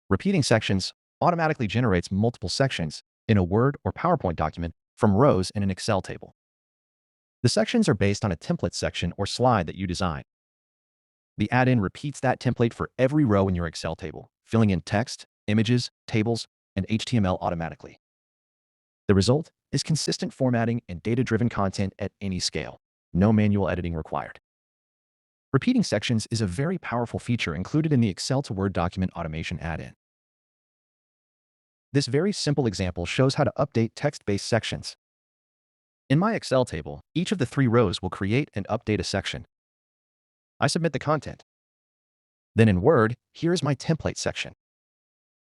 Repeating sections automatically generates multiple sections in a Word or PowerPoint document from rows in an Excel table. The sections are based on a template section or slide that you design. The add-in repeats that template for every row in your Excel table, filling in text, images, tables, and HTML automatically. The result is consistent formatting and data-driven content at any scale. No manual editing required. Repeating sections is a very powerful feature included in the Excel to Word document automation add-in. This very simple example shows how to update text-based sections. In my Excel table, each of the 3 rows will create and update a section. I submit the content. Then in Word, here is my template section.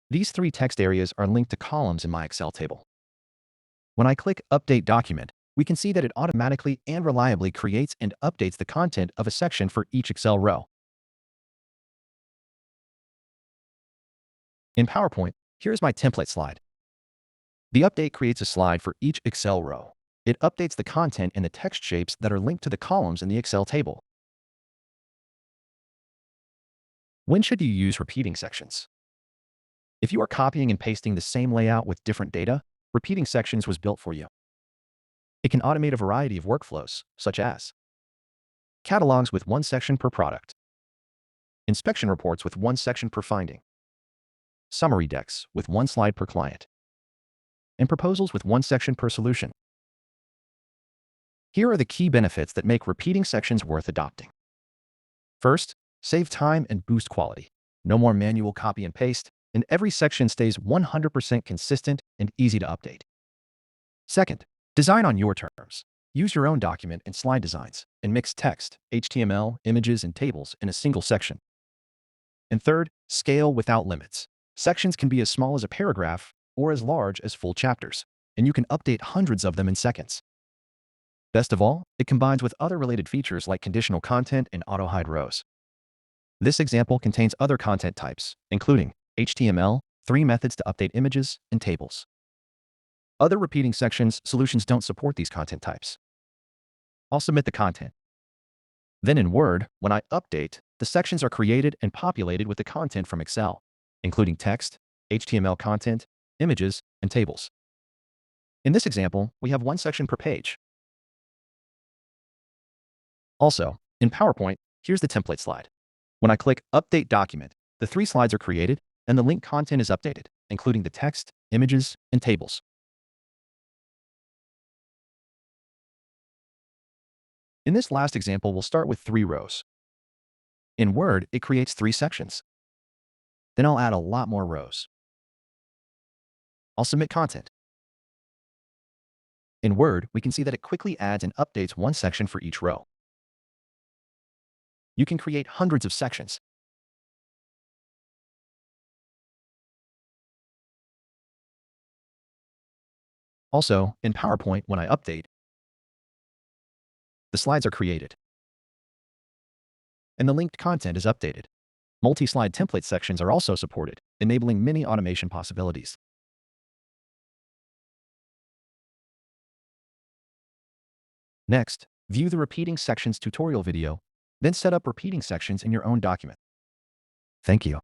These 3 text areas are linked to columns in my Excel table. When I click Update Document, we can see that it automatically and reliably creates and updates the content of a section for each Excel row. In PowerPoint, here's my template slide. The update creates a slide for each Excel row. It updates the content and the text shapes that are linked to the columns in the Excel table. When should you use repeating sections? If you are copying and pasting the same layout with different data, repeating sections was built for you. It can automate a variety of workflows, such as catalogs with 1 section per product, inspection reports with 1 section per finding, summary decks with 1 slide per client, and proposals with 1 section per solution. Here are the key benefits that make repeating sections worth adopting. First, save time and boost quality. No more manual copy and paste, and every section stays 100% consistent and easy to update. Second, design on your terms. Use your own document and slide designs, and mix text, HTML, images, and tables in a single section. And third, scale without limits. Sections can be as small as a paragraph or as large as full chapters, and you can update hundreds of them in seconds. Best of all, it combines with other related features like conditional content and auto-hide rows. This example contains other content types, including HTML, 3 methods to update images, and tables. Other repeating sections solutions don't support these content types. I'll submit the content. Then in Word, when I update, the sections are created and populated with the content from Excel, including text, HTML content, images, and tables. In this example, we have 1 section per page. Also, in PowerPoint, here's the template slide. When I click Update Document, the 3 slides are created and the linked content is updated, including the text, images, and tables. In this last example, we'll start with 3 rows. In Word, it creates 3 sections. Then I'll add a lot more rows. I'll submit content. In Word, we can see that it quickly adds and updates 1 section for each row. You can create hundreds of sections. Also, in PowerPoint, when I update, the slides are created, and the linked content is updated. Multi-slide template sections are also supported, enabling many automation possibilities. Next, view the repeating sections tutorial video, then set up repeating sections in your own document. Thank you.